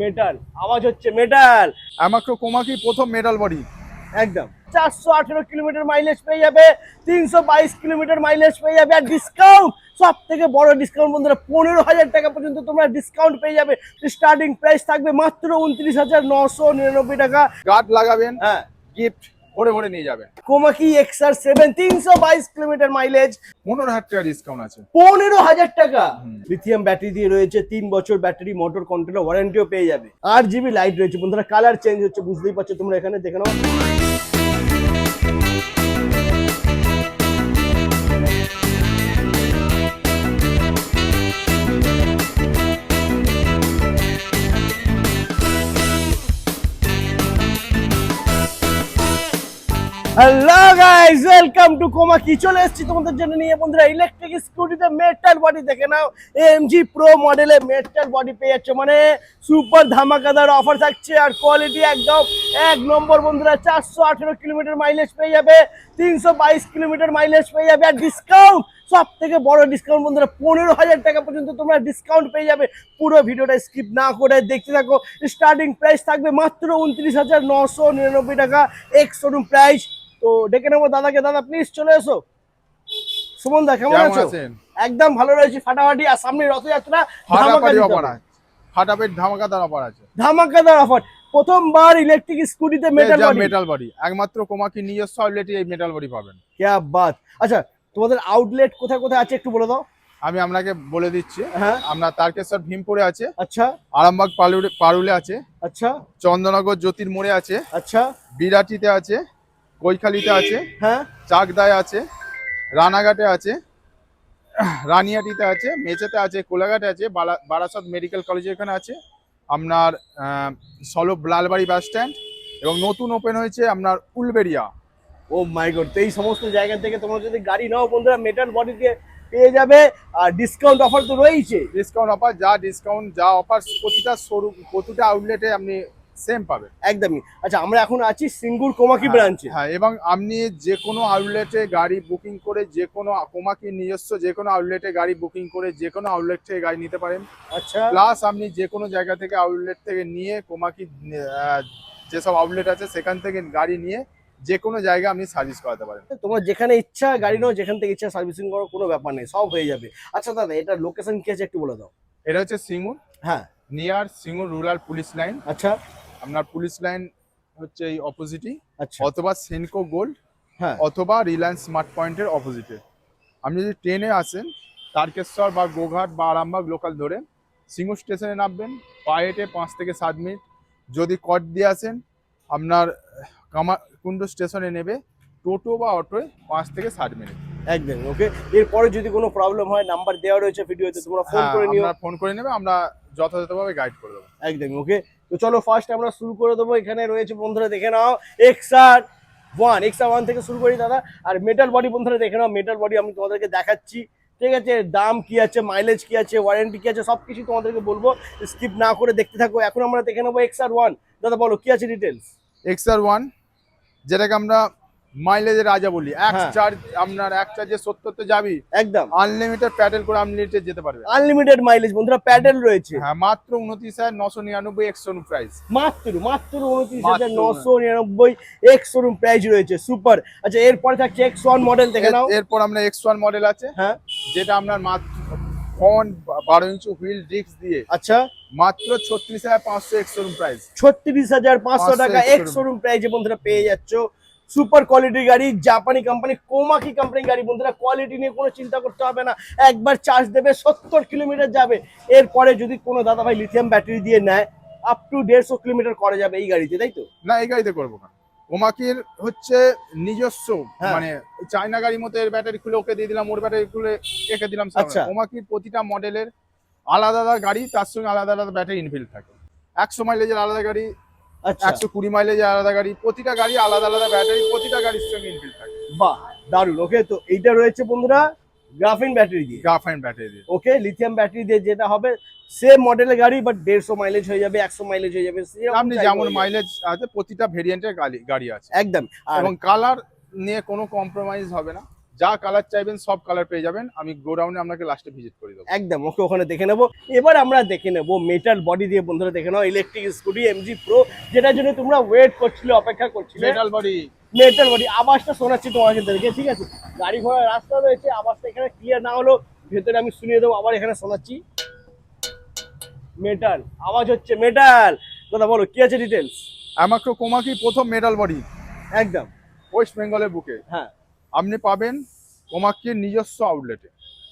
Metal আওয়াজ হচ্ছে metal. আমাকে কোমাকি প্রথম মেটাল বডি একদম 418 কিলোমিটার মাইলেজ পেয়ে যাবে, 322 কিলোমিটার মাইলেজ পেয়ে যাবে, আর ডিসকাউন্ট সব থেকে বড় ডিসকাউন্ট বন্ধুরা 15,000 টাকা পর্যন্ত তোমরা ডিসকাউন্ট পেয়ে যাবে। স্টার্টিং প্রাইস থাকবে মাত্র 29,999 টাকা। গার্ড লাগাবেন, হ্যাঁ, গিফট ভরে ভরে নিয়ে যাবেন। কোমাকি XR7 322 কিলোমিটার মাইলেজ, 15,000 টাকা ডিসকাউন্ট আছে। 15,000 টাকা। লিথিয়াম ব্যাটারি দিয়ে রয়েছে, 3 বছর ব্যাটারি মোটর কন্ট্রোল ওয়ারেন্টিও পেয়ে যাবে। 8GB লাইট রয়েছে বন্ধুরা, কালার চেঞ্জ হচ্ছে বুঝতেই পারছো তোমরা, এখানে দেখে নাও। Hello guys, welcome to Komaki. চলে এসেছি তোমাদের জন্য নিয়ে বন্ধুরা ইলেকট্রিক স্কুটিতে মেটাল বডি দেখে নাও। AMG প্রো মডেলে মেটাল বডি পেয়ে যাচ্ছে, মানে সুপার ধামাকাদার অফার থাকছে, আর কোয়ালিটি একদম এক নম্বর বন্ধুরা। 418 কিলোমিটার মাইলেজ পেয়ে যাবে, 322 কিলোমিটার মাইলেজ পেয়ে যাবে, আর ডিসকাউন্ট সব থেকে বড় ডিসকাউন্ট বন্ধুরা 15,000 টাকা পর্যন্ত তোমরা ডিসকাউন্ট পেয়ে যাবে। পুরো ভিডিওটা স্কিপ না করে দেখতে থাকো। স্টার্টিং প্রাইস থাকবে মাত্র 29,999 টাকা, এক্স শোরুম প্রাইস। তো ডেকে নেবো দাদাকে। দাদা প্লিজ চলে এসো। সুমন দা কেমন আছো? একদম ভালো রয়েছি, ফাটাফাটি। আর সামনে রথযাত্রা, ফাটাফাটি ধামাকাদার অফার আছে, ধামাকাদার অফার। প্রথমবার ইলেকট্রিক স্কুটিতে মেটাল বডি, একমাত্র কোমাকি নিজস্ব আউটলেটে এই মেটাল বডি পাবেন। ক্যা বাত। আচ্ছা, তোমাদের আউটলেট কোথায় কোথায় আছে একটু বলে দাও। আমি আপনাকে বলে দিচ্ছি। হ্যাঁ, আমরা তারকেশ্বর ভীমপুরে আছে, আচ্ছা, আরামবাগ পারুলে আছে, আচ্ছা, চন্দননগর জ্যোতির মোড়ে আছে, আচ্ছা, বিরাটিতে আছে, কৈখালিতে আছে, হ্যাঁ, চাকদায় আছে, রানাঘাটে আছে, রানিয়াটিতে আছে, মেচেতে আছে, কোলাঘাটে আছে, বারাসত মেডিকেল কলেজের এখানে আছে, আপনার সলভ লালবাড়ি বাস স্ট্যান্ড, এবং নতুন ওপেন হয়েছে আপনার উলবেড়িয়া। ও মাই গড। তো এই সমস্ত জায়গা থেকে তোমরা যদি গাড়ি নাও বন্ধুরা মেটাল বডিতে পেয়ে যাবে। আর ডিসকাউন্ট অফার তো রয়েছে, ডিসকাউন্ট যা অফার প্রতিটা শোরুম প্রতিটা আউটলেটে আপনি সেম পাবেন একদমই। আচ্ছা, আমরা এখন আছি সিঙ্গুর কোমাকি ব্রাঞ্চে। হ্যাঁ, এবং আপনি যে কোনো আউটলেটে গাড়ি বুকিং করে, যে কোনো কোমাকি নিজস্ব যে কোনো আউটলেটে গাড়ি বুকিং করে যে কোনো আউটলেট থেকে গাড়ি নিতে পারেন। আচ্ছা, প্লাস আপনি যে কোনো জায়গা থেকে আউটলেট থেকে নিয়ে কোমাকি যেসব আউটলেট আছে সেখান থেকে গাড়ি নিয়ে যে কোনো জায়গায় আপনি সার্ভিস করাতে পারেন। তোমরা যেখানে ইচ্ছা গাড়ি নাও, যেখান থেকে ইচ্ছা সার্ভিসিং করো, কোনো ব্যাপার নেই, সব হয়ে যাবে। আচ্ছা দাদা, এটা লোকেশন কি আছে একটু বলে দাও। এটা হচ্ছে সিঙ্গুর, হ্যাঁ, near Singur rural police line. আচ্ছা, আপনার পুলিশ লাইন হচ্ছে এই অপোজিটই, আচ্ছা, অথবা সেনকো গোল্ড, হ্যাঁ, অথবা রিলায়েন্স স্মার্ট পয়েন্টের অপোজিটে। আপনি যদি ট্রেনে আসেন তারকেশ্বর বা গোঘাট বা আরামবাগ লোকাল ধরে সিঙ্গুর স্টেশনে নামবেন, পায়ে হেঁটে 5 থেকে 7 মিনিট। যদি কট দিয়ে আসেন আপনার কামারকুণ্ড স্টেশনে নেবে, টোটো বা অটোয় 5 থেকে 7 মিনিট। একদম ওকে। এরপরে যদি কোনো প্রবলেম হয়, নাম্বার দেওয়া রয়েছে ভিডিওতে, তোমরা ফোন করে নিও। ফোন করে নেবে, আমরা যথাযথভাবে গাইড করে দেবো। একদম ওকে। তো চলো ফার্স্ট আমরা শুরু করে দেবো। এখানে রয়েছে বন্ধুরা দেখে নাও XR1 থেকে শুরু করি দাদা। আর মেটাল বডি বন্ধুরা দেখে নাও, মেটাল বডি আমি তোমাদেরকে দেখাচ্ছি, ঠিক আছে? দাম কি আছে, মাইলেজ কি আছে, ওয়ারেন্টি কি আছে, সবকিছু তোমাদেরকে বলবো, স্কিপ না করে দেখতে থাকো। এখন আমরা দেখে নেবো XR1। দাদা বলো কি আছে ডিটেলস। XR1 যেটাকে আমরা মাইলেজের রাজা বলি, এক হ্যাঁ। চার্জ আপনার এক চার্জে 70 তে যাবি, একদম আনলিমিটেড প্যাডেল করে আনলিমিটেড যেতে পারবে। আনলিমিটেড মাইলেজ বন্ধুরা, প্যাডেল রয়েছে। হ্যাঁ, মাত্র 29,999 এক্স শোরুম প্রাইস। মাত্র 29,999 এক্স শোরুম প্রাইস রয়েছে, সুপার। আচ্ছা, এরপরে থাকছে X1 মডেল দেখে নাও। এরপর আমরা X1 মডেল আছে, হ্যাঁ, যেটা আপনার মাত্র ফ্রন্ট 12 ইঞ্চি হুইল ডিস্ক দিয়ে আচ্ছা, মাত্র 36,500 এক্স শোরুম প্রাইস। 36,500 টাকা এক্স শোরুম প্রাইসে বন্ধুরা পেয়ে যাচ্ছ সুপার কোয়ালিটির গাড়ি, জাপানি কোম্পানি কোমাকি কোম্পানি গাড়ি বন্ধুরা। কোয়ালিটি নিয়ে কোনো চিন্তা করতে হবে না, একবার চার্জ দেবে 70 কিলোমিটার যাবে। এরপরে যদি কোনো দাদা ভাই লিথিয়াম ব্যাটারি দিয়ে নেয়, আপ টু 150 কিলোমিটার করা যাবে এই গাড়িতে, তাই তো? না, এই গাড়িতে করবো না। কোমাকির হচ্ছে নিজস্ব, হ্যাঁ। মানে চায়না গাড়ির মতো এর ব্যাটারি খুলে ওকে দিয়ে দিলাম, ওর ব্যাটারি খুলে একে দিলাম। আচ্ছা। কোমাকির প্রতিটা মডেলের আলাদা আলাদা গাড়ি, তার সঙ্গে আলাদা আলাদা ব্যাটারি ইনবিল্ট থাকে। 100 মাইলেজের আলাদা গাড়ি, আচ্ছা, 120 মাইলেজের আলাদা গাড়ি, প্রতিটা গাড়ি আলাদা আলাদা ব্যাটারি প্রতিটা গাড়ির সঙ্গে ইনবিল্ট থাকে। বাহ, দারুণ। ওকে, তো এইটা রয়েছে বন্ধুরা গ্রাফিন ব্যাটারি দিয়ে। গ্রাফাইন ব্যাটারি দিয়ে। ওকে, লিথিয়াম ব্যাটারি দিয়ে যেটা হবে সেম মডেলের গাড়ি, বাট 150 মাইলেজ হয়ে যাবে, 100 মাইলেজ হয়ে যাবে। আপনি যেমন মাইলেজ আছে প্রতিটা ভেরিয়েন্টের গাড়ি আছে একদম। এবং কালার নিয়ে কোনো কম্প্রোমাইজ হবে না। যা কালার চাইবেন সব কালার পেয়ে যাবেন। আমি গোডাউনে আপনাকে লাস্টে ভিজিট করে দেবো। একদম ওকে, ওখানে দেখে নেবো। এবার আমরা দেখে নেবো মেটাল বডি দিয়ে বন্ধুরা দেখে নাও ইলেকট্রিক স্কুটি এমজি প্রো, যেটার জন্য তোমরা ওয়েট করছিলে, অপেক্ষা করছিলে। মেটাল বডি, মেটাল বডি আওয়াজটা শোনাচ্ছি তোমাদেরকে, ঠিক আছে? গাড়ি ঘোড়ার রাস্তা রয়েছে, আওয়াজটা এখানে ক্লিয়ার না হলো ভেতরে আমি শুনিয়ে দেবো, আবার এখানে শোনাচ্ছি। মেটাল আওয়াজ হচ্ছে, মেটাল। দাদা বলো কি আছে ডিটেলস? আমাকে কোমাকি প্রথম মেটাল বডি একদম ওয়েস্ট বেঙ্গলের বুকে হ্যাঁ। আপনি পাবেন কোমাকির নিজস্ব আউটলেটে।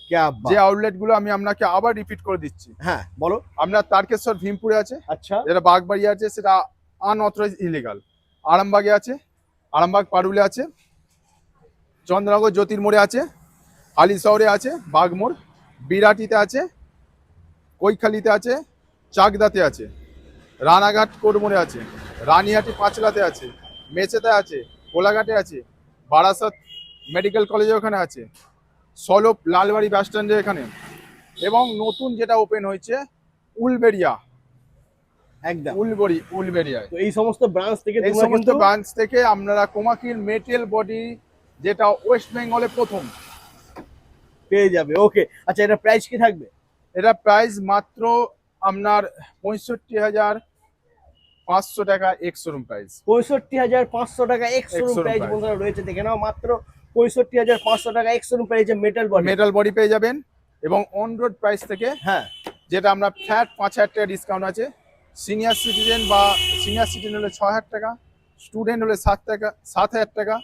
ক্যা যে আউটলেট গুলো আমি আপনাকে আবার রিপিট করে দিচ্ছি। হ্যাঁ বলো। আপনার তারকেশ্বর ভীমপুরে আছে, আচ্ছা যেটা বাগবাড়ি আছে, সেটা আনঅথরাইজ ইলিগাল। আরামবাগে আছে, আরামবাগ পারুলে আছে, চন্দ্রনগর জ্যোতির্মোড়ে আছে, হালি শহরে আছে, বাগমোড়, বিরাটিতে আছে, কৈখালিতে আছে, চাকদাতে আছে, রানাঘাট কোটমোড়ে আছে, রানীহাটি পাঁচলাতে আছে, মেচেতে আছে, কোলাঘাটে আছে, বারাসাত মেডিকেল কলেজে ওখানে আছে, সলপ লালবাড়ি বাস স্ট্যান্ডে এখানে, এবং নতুন যেটা ওপেন হয়েছে উলবেড়িয়া, একদম উলবেড়িয়ায়। তো এই সমস্ত ব্রাঞ্চ থেকে এই তোমরা সমস্ত কিন্তু ব্রাঞ্চ থেকে আপনারা কোমাকির মেটেল বডি, যেটা ওয়েস্ট বেঙ্গলে প্রথম, পেয়ে যাবে। ওকে আচ্ছা, এটা প্রাইস কি থাকবে? এটা প্রাইস মাত্র আপনার 65,500 টাকা এক্স শোরুম প্রাইস। 65,500 টাকা ex showroom Ex-showroom price price। বন্ধুরা রয়েছে, দেখে নাও মাত্র 65,500 টাকা এক্স শোরুম প্রাইসে মেটাল বডি। মেটাল বডি পেয়ে যাবেন। এবং অন রোড প্রাইস থেকে, হ্যাঁ যেটা আমরা ফ্ল্যাট 5,000 টাকা ডিসকাউন্ট আছে। সিনিয়র সিটিজেন হলে 6,000 টাকা, স্টুডেন্ট হলে 7,000 টাকা,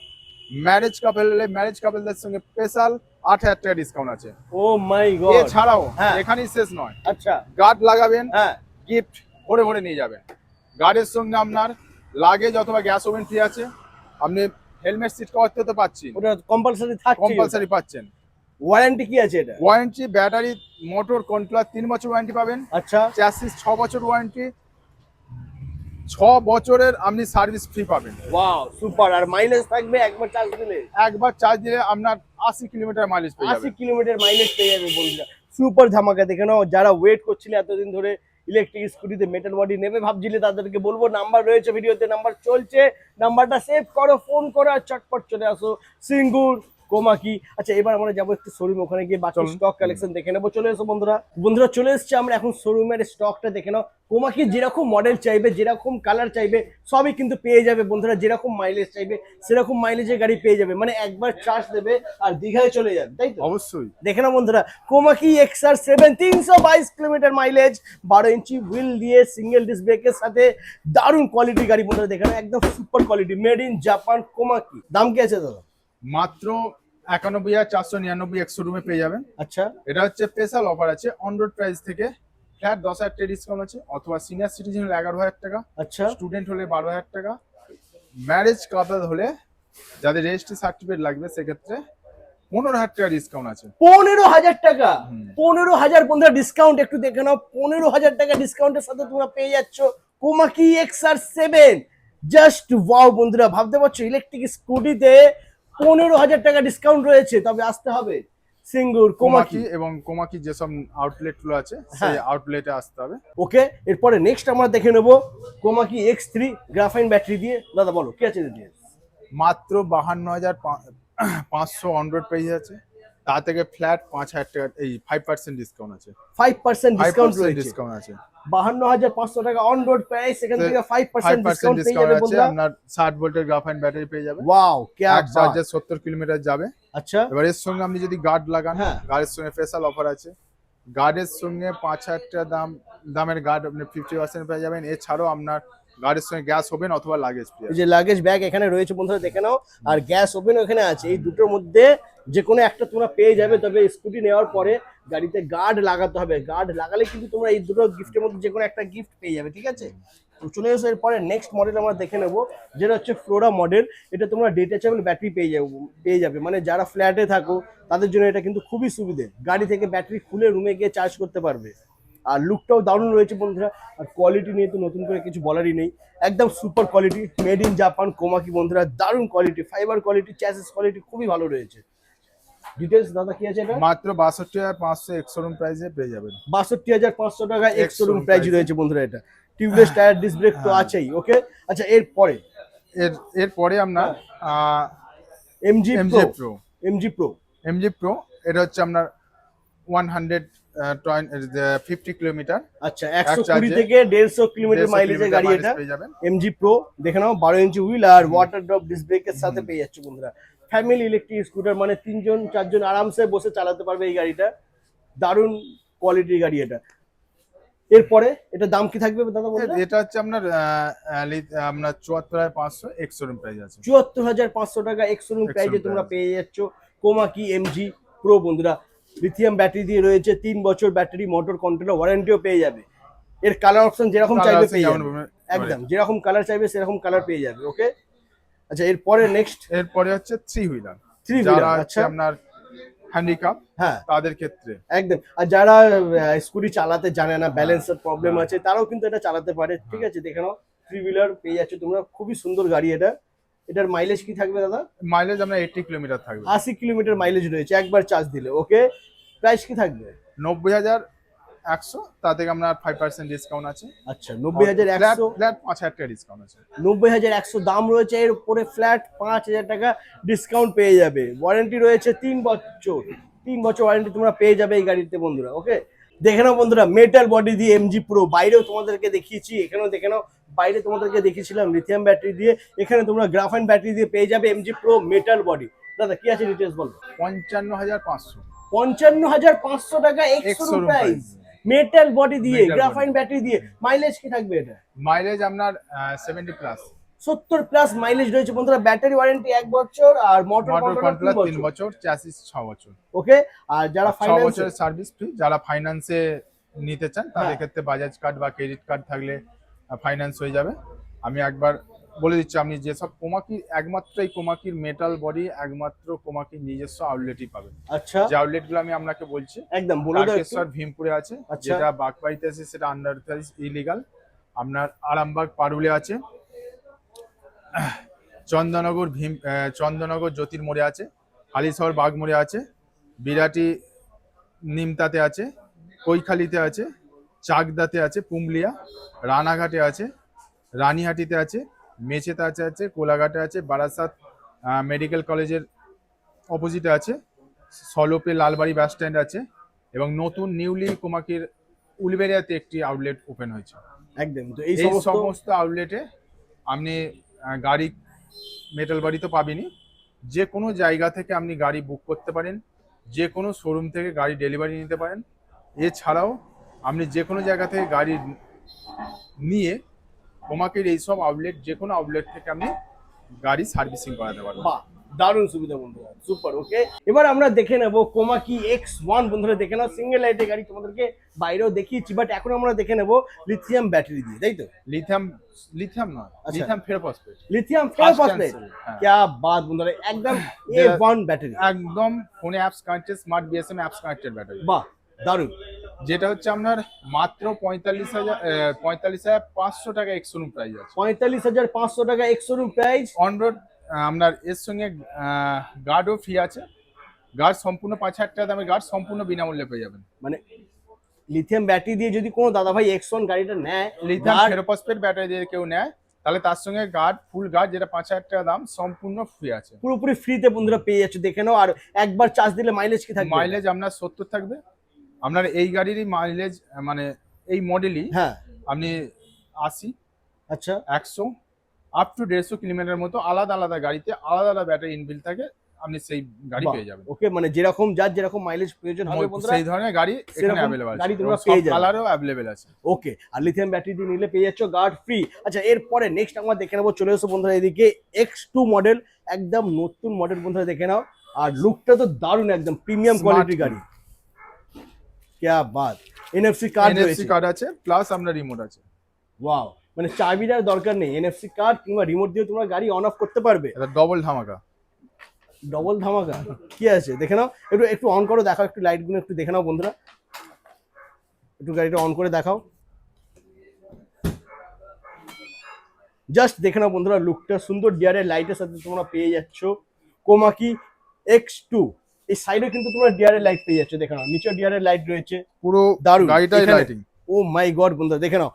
ম্যারেজ কাপল হলে ম্যারেজ কাপলদের সঙ্গে স্পেশাল 8,000 টাকা ডিসকাউন্ট আছে। ও মাই গড। এছাড়াও হ্যাঁ। এখানেই শেষ নয়, আচ্ছা গার্ড লাগাবেন, হ্যাঁ গিফট ভরে ভরে নিয়ে যাবেন। গার্ডের সঙ্গে আপনার লাগেজ অথবা গ্যাস ওভেন ফ্রি আছে। আপনি হেলমেট সিট কভার তো পাচ্ছেন, ওটা কম্পালসরি থাকছে। কম্পালসারি পাচ্ছেন। ওয়ারেন্টি কি আছে এটা? ওয়ারেন্টি ব্যাটারি, মোটর, কন্ট্রোলার 3 বছর ওয়ারেন্টি পাবেন। আচ্ছা চ্যাসিস 6 বছর ওয়ারেন্টি, 6 বছরের আপনি সার্ভিস ফ্রি পাবেন। Wow super. আর মাইলেজ থাকবে একবার চার্জ দিলে? একবার চার্জ দিলে আপনার 80 কিলোমিটার মাইলেজ পেয়ে 80 যাবেন। কিলোমিটার মাইলেজ পেয়ে যাবে বন্ধুরা। সুপার ধামাকা। দেখে নাও, যারা ওয়েট করছিলে এতদিন ধরে ইলেকট্রিক স্কুটিতে মেটাল বডি নেবে ভাবছিলে, তাদেরকে বলবো নাম্বার রয়েছে ভিডিওতে, নাম্বার চলছে, নাম্বারটা সেভ করো, ফোন করো আর চটপট চলে আসো সিঙ্গুর কোমাকি। আচ্ছা এবার আমরা যাবো একটু শোরুম, ওখানে গিয়ে বাকি চলুন। স্টক কালেকশন দেখে নেবো। চলে এসো বন্ধুরা। বন্ধুরা চলে এসছে আমরা এখন শোরুমের স্টকটা দেখে নাও। কোমাকি যেরকম মডেল চাইবে, যেরকম কালার চাইবে সবই কিন্তু পেয়ে যাবে বন্ধুরা। যেরকম মাইলেজ চাইবে সেরকম মাইলেজের গাড়ি পেয়ে যাবে, মানে একবার চার্জ দেবে আর দীঘায় চলে যাবে, তাই তো? অবশ্যই। দেখে নাও বন্ধুরা, কোমাকি XR7 322 কিলোমিটার মাইলেজ, 12 ইঞ্চি হুইল দিয়ে সিঙ্গেল ডিস্ক ব্রেকের সাথে দারুণ কোয়ালিটি গাড়ি বন্ধুরা। দেখে নাও একদম super quality, made in Japan Komaki. দাম কি আছে দাদা? মাত্র 91,499 এক্স শোরুমে পেয়ে যাবেন। আচ্ছা এটা হচ্ছে স্পেশাল অফার আছে। অন রোড প্রাইস থেকে ফ্ল্যাট 10,000 টাকা ডিসকাউন্ট আছে, অথবা সিনিয়র সিটিজেন হলে 11,000 টাকা, আচ্ছা স্টুডেন্ট হলে 12,000 টাকা, ম্যারেজ কাপল হলে যাদের রেজিস্ট্রি সার্টিফিকেট লাগবে সেক্ষেত্রে 15,000 টাকা ডিসকাউন্ট আছে। 15,000 টাকা, 15,000 বন্ধুরা ডিসকাউন্ট। একটু দেখে নাও, 15,000 টাকা ডিসকাউন্টের সাথে তোমরা পেয়ে যাচ্ছ কোমাকি XR7। জাস্ট ওয়াও বন্ধুরা, ভাবতে পারছো ইলেকট্রিক স্কুটিতে 15,000 টাকা ডিসকাউন্ট রয়েছে। তবে আসতে হবে সিঙ্গুর কোমাকি। কোমাকি এবং কোমাকি যেসব আউটলেট গুলো আছে সেই আউটলেটে আসতে হবে। ওকে, এরপরে নেক্সট আমরা দেখে নেব কোমাকি X3 গ্রাফাইন ব্যাটারি দিয়ে। দাদা বলো কি আছে ডিটেইলস? মাত্র 52,500 অন রোড পেয়ে যাচ্ছে। তা থেকে ফ্ল্যাট 5,000 টাকা, এই 5% ডিসকাউন্ট আছে। 5% ডিসকাউন্ট 5% রয়েছে। ডিসকাউন্ট আছে। 52,500 টাকা অন রোড প্রাইস, এখান থেকে 5% ডিসকাউন্ট পেয়ে যাবে আছে। বন্ধুরা। আপনার 60 ভোল্টের গ্রাফাইন ব্যাটারি পেয়ে যাবে। ওয়াও কি এক চার্জে 70 কিলোমিটার যাবে। আচ্ছা এবার এর সঙ্গে আপনি যদি গার্ড লাগান, হ্যাঁ। গার্ডের সঙ্গে স্পেশাল অফার আছে। গার্ডের সঙ্গে 5,000 টাকা দামের গার্ড আপনি 50% পেয়ে যাবেন। এছাড়াও আপনার গার্ডের সঙ্গে গ্যাস ওভেন অথবা লাগেজ ফ্রি। এই যে লাগেজ ব্যাগ এখানে রয়েছে বন্ধুরা, দেখে নাও। আর গ্যাস ওভেন এখানে আছে। এই দুটোর মধ্যে যে কোনো একটা তোমরা পেয়ে যাবে। তবে স্কুটি নেওয়ার পরে গাড়িতে গার্ড লাগাতে হবে। গার্ড লাগালে কিন্তু তোমরা এই দুটো গিফটের মধ্যে যে কোনো একটা গিফট পেয়ে যাবে, ঠিক আছে? তো চলে এসো এরপরে নেক্সট মডেল আমরা দেখে নেবো, যেটা হচ্ছে ফ্লোরা মডেল। এটা তোমরা ডিটাচেবল ব্যাটারি পেয়ে যাবে, মানে যারা ফ্ল্যাটে থাকো তাদের জন্য এটা কিন্তু খুবই সুবিধে। গাড়ি থেকে ব্যাটারি খুলে রুমে গিয়ে চার্জ করতে পারবে। আর লুকটাও দারুণ রয়েছে বন্ধুরা। আর কোয়ালিটি নিয়ে তো নতুন করে কিছু বলারই নেই, একদম super quality, made in Japan Komaki বন্ধুরা। দারুণ quality, fibre quality, chassis quality খুবই ভালো রয়েছে। ডিটেলস দাদা কি আছে এটা? মাত্র 62,500 এক্স শোরুম প্রাইসে পেয়ে যাবেন। 62,500 টাকা ex showroom Ex-showroom price price। রয়েছে বন্ধুরা। এটা টিউবলেস টায়ার, ডিস্ক ব্রেক তো আছেই। ওকে আচ্ছা, এরপরে এরপরে আপনার MG এমজে pro. MG pro. MG pro, এটা হচ্ছে আপনার 150 কিলোমিটার আচ্ছা, এক 120 চার্জে থেকে 150 কিলোমিটার 150 মাইলেজের কিলোমিটার গাড়ি মাইলেজ এটা। পেয়ে যাবেন। এমজি প্রো দেখে নাও, 12 ইঞ্চি হুইল আর ওয়াটার ড্রপ ডিস্ক ব্রেকের সাথে হুম। পেয়ে যাচ্ছে বন্ধুরা। ফ্যামিলি ইলেকট্রিক স্কুটার, মানে 3 জন 4 জন আরামসে বসে চালাতে পারবে এই গাড়িটা। দারুণ কোয়ালিটির গাড়ি এটা। এরপরে এটা দাম কি থাকবে দাদা বলতে? এটা হচ্ছে আপনার আপনার 74,500 এক্স শোরুম প্রাইস আছে। 74,500 টাকা এক্স-শোরুম প্রাইজে Ex-showroom তোমরা price। পেয়ে যাচ্ছ কোমাকি এমজি প্রো বন্ধুরা। লিথিয়াম ব্যাটারি দিয়ে রয়েছে, 3 বছর ব্যাটারি মোটর কন্ট্রোলার ওয়ারেন্টিও পেয়ে যাবে। এর কালার অপশন যেরকম কালার চাইবে আছে পেয়ে যেমন যাবে, বলবেন, একদম যেরকম কালার চাইবে সেরকম কালার পেয়ে যাবে। ওকে, আচ্ছা এরপরে নেক্সট এরপরে হচ্ছে থ্রি হুইলার, 3 যারা হুইলার। হচ্ছে আচ্ছা, আপনার হ্যান্ডিক্যাপ হ্যাঁ তাদের ক্ষেত্রে। একদম। আর যারা স্কুটি চালাতে জানে না, ব্যালেন্সের প্রবলেম হ্যাঁ, আছে, তারাও কিন্তু এটা চালাতে পারে। ঠিক হ্যাঁ। আছে, দেখে নাও 3 হুইলার পেয়ে যাচ্ছে তোমরা, খুবই সুন্দর গাড়ি এটা। এটার মাইলেজ কি থাকবে দাদা? মাইলেজ আপনার 80 কিলোমিটার থাকবে। 80 কিলোমিটার মাইলেজ রয়েছে একবার চার্জ দিলে। ওকে, প্রাইস কি থাকবে? 90,100, তা থেকে আপনার 5% ডিসকাউন্ট আছে। আচ্ছা, 90,100। ফ্ল্যাট 5,000 টাকা ডিসকাউন্ট আছে। 90,100 দাম রয়েছে, এর উপরে ফ্ল্যাট 5,000 টাকা ডিসকাউন্ট পেয়ে যাবে। ওয়ারেন্টি রয়েছে 3 বছর। 3 বছর ওয়ারেন্টি তোমরা পেয়ে যাবে এই গাড়িতে বন্ধুরা। ওকে, দেখে নাও বন্ধুরা, মেটাল বডি দিয়ে এমজি প্রো। বাইরেও তোমাদেরকে দেখিয়েছি, এখানেও দেখে নাও। বাইরে তোমাদেরকে দেখিয়েছিলাম লিথিয়াম ব্যাটারি দিয়ে, এখানে তোমরা গ্রাফাইন ব্যাটারি দিয়ে পেয়ে যাবে এমজি প্রো মেটাল বডি। দাদা কি আছে ডিটেলস বলো। 55,500 55,500 টাকা x x-showroom showroom price, price. Metal body দিয়ে, Metal গ্রাফাইন body। ব্যাটারি দিয়ে। মাইলেজ কি থাকবে এটা? মাইলেজ আপনার 70 প্লাস। 70 প্লাস মাইলেজ রয়েছে বন্ধুরা। ব্যাটারি ওয়ারেন্টি 1 বছর আর মোটর মোটর কন্ট্রোলার কন্ট্রোলার 3 3 বছর। বছর, চ্যাসিস 6 বছর। ওকে, আর যারা 6 ফাইন্যান্স, বছরের সার্ভিস ফ্রি। যারা ফাইন্যান্সে নিতে চান তাদের হ্যাঁ। ক্ষেত্রে বাজাজ কার্ড বা ক্রেডিট কার্ড থাকলে ফাইন্যান্স হয়ে যাবে। আমি একবার বলে দিচ্ছি, আপনি যেসব কোমাকির, একমাত্র এই কোমাকির মেটাল বডি একমাত্র কোমাকির নিজস্ব আউটলেটই পাবেন। আচ্ছা যে আউটলেটগুলো আমি আপনাকে বলছি, একদম বলে দাও একটু। তারকেশ্বর ভীমপুরে আছে, আচ্ছা। যেটা বাগবাড়িতে আছে সেটা আন্ডার ইলিগাল। আপনার আরামবাগ পারুলে আছে, চন্দননগর জ্যোতির মোড়ে আছে, হালিশহর বাগমোড়ে আছে, বিরাটি নিমতাতে আছে, কৈখালিতে আছে, চাকদাতে আছে, পুংলিয়া, রানাঘাটে আছে, রানীহাটিতে আছে, মেচেতে আছে, কোলাঘাটে আছে, বারাসাত মেডিকেল কলেজের অপোজিটে আছে, সলপে লালবাড়ি বাস স্ট্যান্ড আছে, এবং নতুন নিউলি কোমাকির উলবেড়িয়াতে একটি আউটলেট ওপেন হয়েছে। একদম, তো এই এই সমস্ত সমস্ত আউটলেটে আপনি গাড়ি মেটাল বাড়ি তো পাবেনই, যে কোনো জায়গা থেকে আপনি গাড়ি বুক করতে পারেন, যে কোনো শোরুম থেকে গাড়ি ডেলিভারি নিতে পারেন। এছাড়াও আপনি যে কোনো জায়গা থেকে গাড়ি নিয়ে কোমাকির এইসব আউটলেট, যে কোনো আউটলেট থেকে আপনি গাড়ি সার্ভিসিং করাতে পারবেন। বাহ, দারুণ সুবিধা বন্ধুরা, সুপার। ওকে, এবার আমরা দেখে নেব কোমাকি X1 বন্ধুরা। দেখে নাও, সিঙ্গেল লাইটের গাড়ি তোমাদেরকে বাইরেও দেখিয়েছি, বাট এখন আমরা দেখে নেব লিথিয়াম ব্যাটারি দিয়ে, তাই তো? লিথিয়াম নয়, আচ্ছা। Lithium ferrophosphate. Lithium Fast phosphate, cancel, হ্যাঁ। क्या बात বন্ধুরা, একদম A1 ব্যাটারি। একদম ফোনে apps connected, smart BSM apps connected battery. বাহ, দারুণ। যেটা হচ্ছে আপনার মাত্র 45,500 টাকা এক্স-শোরুম প্রাইস আছে। 45,500 টাকা এক্স-শোরুম প্রাইস। অন রোড আপনার এর সঙ্গে গার্ডও ফ্রি আছে। গার্ড সম্পূর্ণ 5,000 টাকা দামের গার্ড সম্পূর্ণ বিনামূল্যে পেয়ে যাবেন। মানে লিথিয়াম ব্যাটারি দিয়ে যদি কোনো দাদা ভাই X1 গাড়িটা নেয়, লিথিয়াম guard ফেরোফসফেট ব্যাটারি দিয়ে কেউ নেয়, তাহলে তার সঙ্গে গার্ড, ফুল গার্ড, যেটা 5,000 টাকা দাম, সম্পূর্ণ ফ্রি আছে। পুরোপুরি ফ্রিতে বন্ধুরা পেয়ে যাচ্ছে, দেখে নাও। আর একবার চার্জ দিলে মাইলেজ কি থাকবে? মাইলেজ আপনার 70 থাকবে। আপনার এই গাড়িরই মাইলেজ, মানে এই মডেলই হ্যাঁ, আপনি 80, আচ্ছা 100, আপ টু 150 কিলোমিটার মতো আলাদা আলাদা গাড়িতে আলাদা আলাদা ব্যাটারি ইনবিল থাকে, আপনি সেই গাড়ি পেয়ে যাবেন। ওকে, মানে যেরকম যার যেরকম মাইলেজ প্রয়োজন হবে বন্ধুরা, সেই ধরনের গাড়ি এখানে সেরকম অ্যাভেলেবল আছে, গাড়ি তোমরা এবং পেয়ে সব যাবে। কালারও অ্যাভেলেবল আছে। ওকে, আর লিথিয়াম ব্যাটারি দিয়ে নিলে পেয়ে যাচ্ছ গার্ড ফ্রি। আচ্ছা, এরপরে নেক্সট আমরা দেখে নেবো, চলে এসো বন্ধুরা এদিকে, X2 মডেল, একদম নতুন মডেল বন্ধুরা, দেখে নাও। আর লুকটা তো দারুণ, একদম প্রিমিয়াম Smart কোয়ালিটির গাড়ি। क्या बात, NFC কার্ড এনএফসি রয়েছে। কার্ড আছে, প্লাস আপনার রিমোট আছে। ওয়াও, মানে চাবির আর দরকার নেই, NFC কার্ড কিংবা রিমোট দিয়ে তোমরা গাড়ি অন অফ করতে পারবে। এটা ডবল ধামাকা। ডবল ধামাকা কি আছে দেখে নাও। একটু একটু অন করো, দেখাও একটু লাইট গুলো একটু দেখে নাও বন্ধুরা, একটু গাড়িটা অন করে দেখাও। জাস্ট দেখে নাও বন্ধুরা, লুকটা সুন্দর, ডিআরএল লাইটের সাথে তোমরা পেয়ে যাচ্ছ কোমাকি X2। এই সাইডে কিন্তু তোমরা ডিআরএল লাইট পেয়ে যাচ্ছ, দেখে নাও, নিচে ডিআরএল লাইট রয়েছে, পুরো দারুণ। গাড়িটাই এখানে- লাইটিং। ও মাই গড বন্ধুরা, দেখে নাও,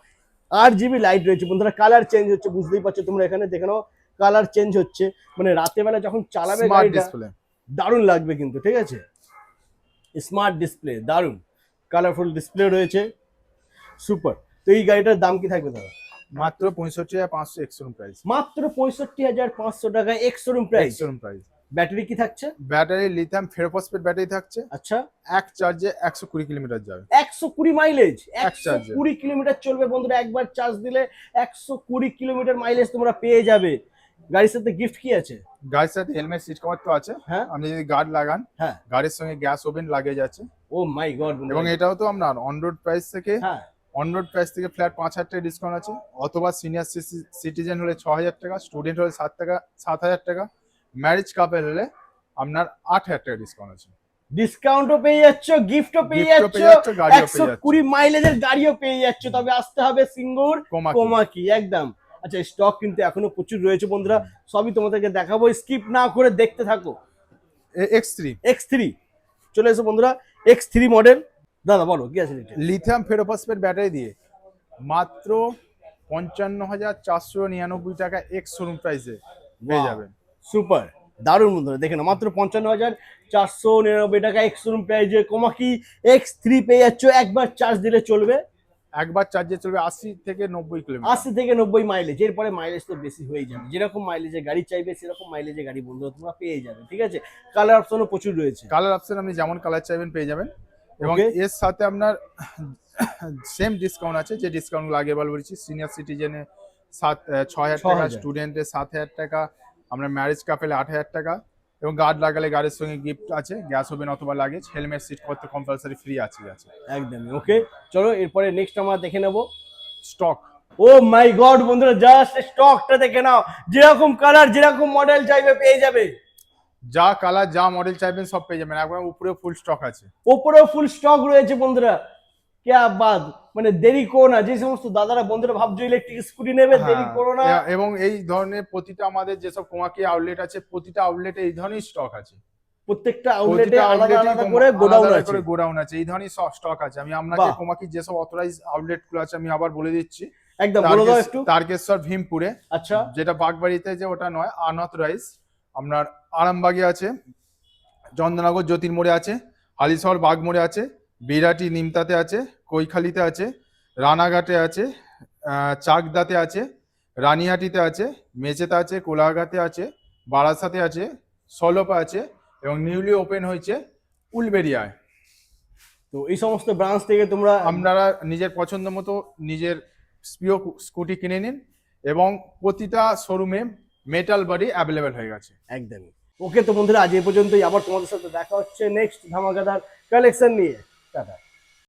RGB লাইট রয়েছে বন্ধুরা, কালার চেঞ্জ হচ্ছে, বুঝতেই পারছো তোমরা, এখানে দেখে নাও কালার চেঞ্জ হচ্ছে। মানে রাতে বেলা যখন চালাবে স্মার্ট গাড়িটা, ডিসপ্লে। দারুণ লাগবে কিন্তু, ঠিক আছে। স্মার্ট ডিসপ্লে, দারুণ কালারফুল ডিসপ্লে রয়েছে, সুপার। তো এই গাড়িটার দাম কি থাকবে দাদা? মাত্র 65,500 এক্স-শোরুম প্রাইস। মাত্র 65,500 টাকায় x-showroom price. X-showroom price. Battery কি থাকছে? ব্যাটারি লিথিয়াম ফেরোফসফেট ব্যাটারি থাকছে। আচ্ছা, এক চার্জে 120 কিলোমিটার যাবে। 120 মাইলেজ, এক চার্জে 120 কিলোমিটার চলবে বন্ধুরা। একবার চার্জ দিলে 120 কিলোমিটার মাইলেজ তোমরা পেয়ে যাবে। গাড়ির সাথে গিফট কি আছে? গাড়ির সাথে হেলমেট, সিট কভার তো আছে। হ্যাঁ, আপনি যদি গার্ড লাগান, হ্যাঁ। গাড়ির সঙ্গে গ্যাস ওভেন লাগিয়ে যাচ্ছে। ও মাই গড। এবং এটাও তো আপনার অন রোড প্রাইস থেকে, হ্যাঁ, ফ্ল্যাট 5,000 টাকা ডিসকাউন্ট আছে। অথবা সিনিয়র সিটিজেন হলে 6,000 টাকা, স্টুডেন্ট হলে 7,000 টাকা, ম্যারেজ কাপল হলে আপনার 8,000 টাকা ডিসকাউন্ট আছে। ডিসকাউন্টও পেয়ে যাচ্ছ, গিফটও পেয়ে Gift ও পেয়ে যাচ্ছ, যাচ্ছ, গাড়িও পেয়ে যাচ্ছ। 120 মাইলেজের গাড়িও পেয়ে যাচ্ছ। তবে আসতে হবে সিঙ্গুর কোমাকি। কোমাকি, একদম। আচ্ছা, স্টক কিন্তু এখনো প্রচুর রয়েছে বন্ধুরা, সবই তোমাদেরকে দেখাবো, স্কিপ না করে দেখতে থাকো। X3 X3 চলে এসো বন্ধুরা, X3 মডেল। দাদা বলো কি আছে এটা? লিথিয়াম ফেরোফসফেট ব্যাটারি দিয়ে মাত্র 55,499 টাকা এক্স শোরুম প্রাইসে পেয়ে যাবেন। সুপার, দারুণ বন্ধুরা। দেখে না, মাত্র 55,499 টাকা এক্স-শোরুম প্রাইজে কোমাকি X3 পেয়ে যাচ্ছ। একবার চার্জ দিলে চলবে, একবার চার্জে চলবে 80 থেকে 90 কিলোমিটার। 80 থেকে 90 মাইলেজ। এরপরে মাইলেজ তো বেশি হয়ে যাবে, যেরকম মাইলেজে গাড়ি চাইবে সেরকম মাইলেজে গাড়ি বন্ধুরা তোমরা পেয়ে যাবে, ঠিক আছে। কালার অপশনও প্রচুর রয়েছে। কালার অপশন আপনি যেমন কালার চাইবেন পেয়ে যাবেন। এবং Okay. এর সাথে আপনার সেম ডিসকাউন্ট আছে, যে ডিসকাউন্টগুলো আগে বলেছি। সিনিয়র সিটিজেনে 6,000 টাকা, 6,000 স্টুডেন্টের 7,000 টাকা, আপনার ম্যারেজ কাপেলে 8,000 টাকা, এবং গার্ড লাগালে গাড়ির সঙ্গে গিফট আছে, গ্যাস ওভেন অথবা লাগেজ, হেলমেট, সিট কভার তো কম্পালসারি ফ্রি আছে। একদমই ওকে। চলো এরপরে নেক্সট আমরা দেখে নেব স্টক। ও মাই গড বন্ধুরা, জাস্ট স্টকটা দেখে নাও। যেরকম কালার যেরকম মডেল চাইবে পেয়ে যাবে। যা কালার যা মডেল চাইবেন সব পেয়ে যাবেন। একবার উপরে ফুল স্টক আছে। ওপরেও ফুল স্টক রয়েছে বন্ধুরা। ক্যা বাদ, মানে দেরি করো না। যে সমস্ত দাদারা বন্ধুরা ভাবছো ইলেকট্রিক স্কুটি নেবে, দেরি করো না। এবং এই ধরনের প্রতিটা আমাদের যেসব কোমাকি আউটলেট আছে, প্রতিটা আউটলেটে এই ধরনের স্টক আছে। প্রত্যেকটা আউটলেটে আলাদা আলাদা করে গোডাউন আছে, এই ধরনের স্টক আছে। আমি আপনাকে বাহ। কোমাকি যেসব অথরাইজ আউটলেট গুলো আছে আমি আবার বলে দিচ্ছি। একদম বলে দাও একটু। তারকেশ্বর ভীমপুরে, আচ্ছা, যেটা বাগবাড়িতে, যে ওটা নয়, আনঅথরাইজ। আপনার আরামবাগে আছে, চন্দ্রনগর জ্যোতির্মোড়ে আছে, হালিশহর বাগমোড়ে আছে, বিরাটি নিমতাতে আছে, কৈখালিতে আছে, রানাঘাটে আছে, চাকদাতে আছে, রানীহাটিতে আছে, মেচেতে আছে, কোলাঘাটে আছে, বারাসাতে আছে, সলপা আছে, এবং নিউলি ওপেন হয়েছে উলবেরিয়ায়। তো এই সমস্ত ব্রাঞ্চ থেকে তোমরা আপনারা নিজের পছন্দ মতো নিজের প্রিয় স্কুটি কিনে নিন, এবং প্রতিটা শোরুমে মেটাল বডি অ্যাভেলেবেল হয়ে গেছে। একদমই ওকে। তো বন্ধুরা আজ এই পর্যন্তই, আবার তোমাদের সাথে দেখা হচ্ছে নেক্সট ধামাকাদার কালেকশন নিয়ে। টাটা।